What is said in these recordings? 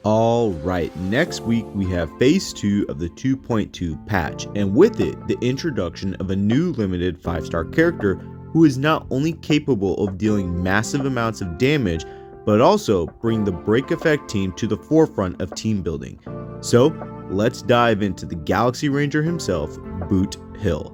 Alright, next week we have Phase 2 of the 2.2 patch, and with it, the introduction of a new limited 5-star character who is not only capable of dealing massive amounts of damage, but also bring the Break Effect team to the forefront of team building. So, let's dive into the Galaxy Ranger himself, Boothill.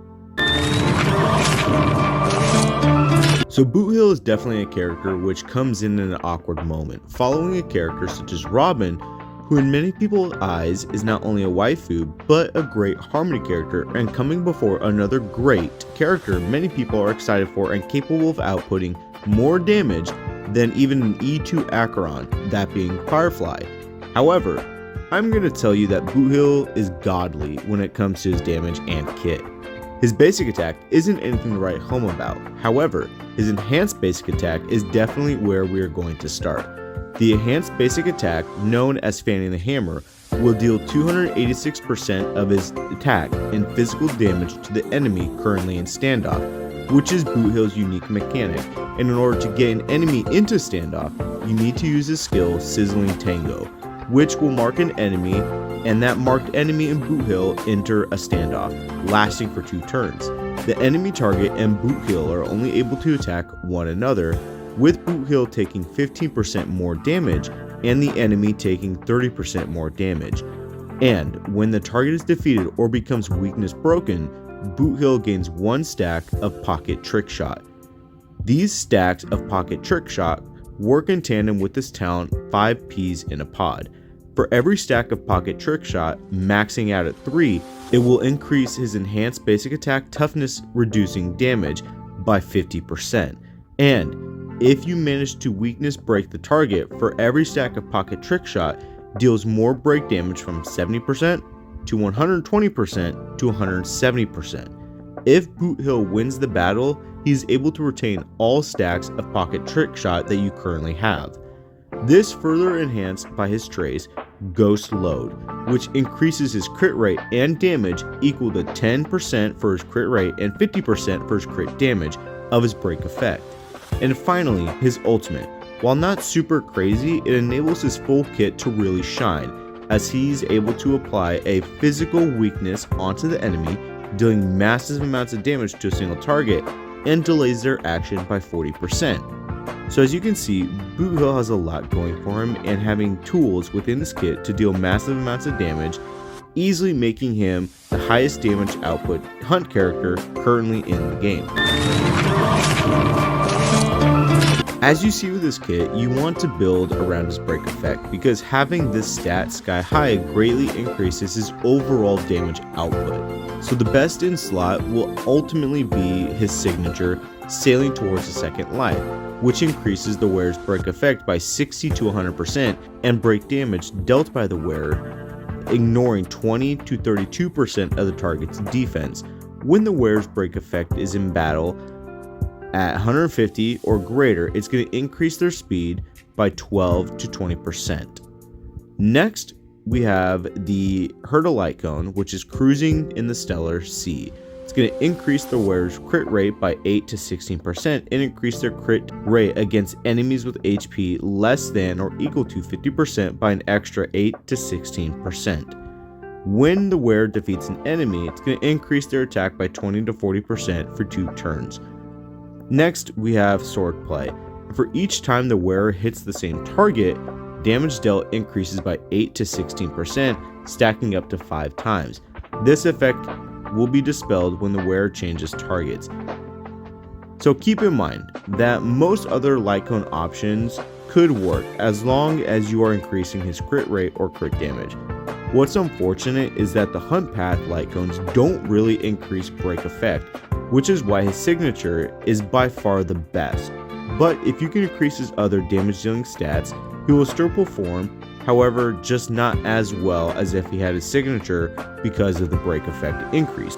So Boothill is definitely a character which comes in an awkward moment, following a character such as Robin, who in many people's eyes is not only a waifu, but a great Harmony character, and coming before another great character many people are excited for and capable of outputting more damage than even an E2 Acheron, that being Firefly. However, I'm going to tell you that Boothill is godly when it comes to his damage and kit. His basic attack isn't anything to write home about, however, his enhanced basic attack is definitely where we are going to start. The enhanced basic attack, known as Fanning the Hammer, will deal 286% of his attack in physical damage to the enemy currently in standoff, which is Boothill's unique mechanic, and in order to get an enemy into standoff, you need to use his skill Sizzling Tango, which will mark an enemy, and that marked enemy and Boothill enter a standoff, lasting for 2 turns. The enemy target and Boothill are only able to attack one another, with Boothill taking 15% more damage and the enemy taking 30% more damage. And when the target is defeated or becomes weakness broken, Boothill gains 1 stack of Pocket Trick Shot. These stacks of Pocket Trick Shot work in tandem with this talent 5 peas in a pod. For every stack of Pocket Trick Shot, maxing out at 3, it will increase his enhanced basic attack toughness reducing damage by 50%. And if you manage to weakness break the target, for every stack of Pocket Trick Shot deals more break damage from 70% to 120% to 170%. If Boothill wins the battle, he is able to retain all stacks of Pocket Trick Shot that you currently have. This further enhanced by his trace, Ghost Load, which increases his crit rate and damage equal to 10% for his crit rate and 50% for his crit damage of his break effect. And finally, his ultimate. While not super crazy, it enables his full kit to really shine, as he's able to apply a physical weakness onto the enemy, dealing massive amounts of damage to a single target, and delays their action by 40%. So as you can see, Boothill has a lot going for him, and having tools within his kit to deal massive amounts of damage, easily making him the highest damage output hunt character currently in the game. As you see with this kit, you want to build around his break effect, because having this stat sky high greatly increases his overall damage output. So the best in slot will ultimately be his signature, Sailing Towards the Second Life, which increases the wearer's break effect by 60 to 100% and break damage dealt by the wearer, ignoring 20 to 32% of the target's defense. When the wearer's break effect is in battle at 150 or greater, it's going to increase their speed by 12 to 20%. Next, we have the Hurdle Lightcone, which is cruising in the Stellar Sea. It's going to increase the wearer's crit rate by 8 to 16% and increase their crit rate against enemies with HP less than or equal to 50% by an extra 8 to 16%. When the wearer defeats an enemy, it's going to increase their attack by 20 to 40% for 2 turns. Next, we have Swordplay. For each time the wearer hits the same target, damage dealt increases by 8 to 16%, stacking up to 5 times. This effect will be dispelled when the wearer changes targets. So keep in mind that most other Lightcone options could work as long as you are increasing his crit rate or crit damage. What's unfortunate is that the Hunt Path Lightcones don't really increase break effect, which is why his signature is by far the best. But if you can increase his other damage dealing stats, he will still perform, however just not as well as if he had his signature because of the break effect increase.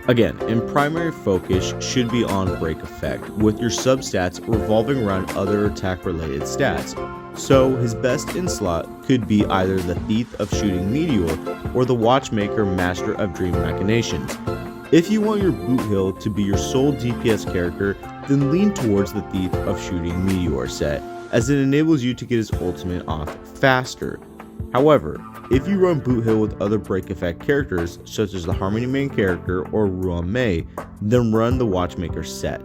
Again, in primary focus should be on break effect, with your substats revolving around other attack related stats. So his best in slot could be either the Thief of Shooting Meteor or the Watchmaker Master of Dream Machinations. If you want your Boothill to be your sole DPS character, then lean towards the Thief of Shooting Meteor set, as it enables you to get his ultimate off faster. However, if you run Boothill with other break effect characters such as the Harmony main character or Ruan Mei, then run the Watchmaker set.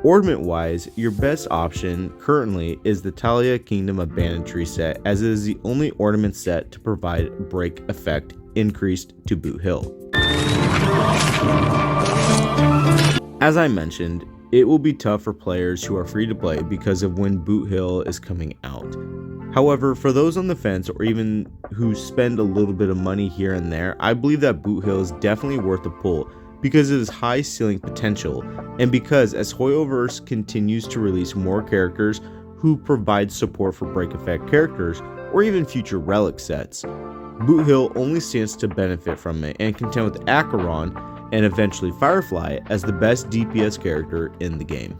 Ornament wise, your best option currently is the Talia Kingdom Abandoned Tree set, as it is the only ornament set to provide break effect increased to Boothill. As I mentioned, it will be tough for players who are free to play because of when Boothill is coming out. However, for those on the fence or even who spend a little bit of money here and there, I believe that Boothill is definitely worth a pull because of its high ceiling potential, and because as Hoyoverse continues to release more characters who provide support for break effect characters or even future relic sets, Boothill only stands to benefit from it and contend with Acheron and eventually Firefly as the best DPS character in the game.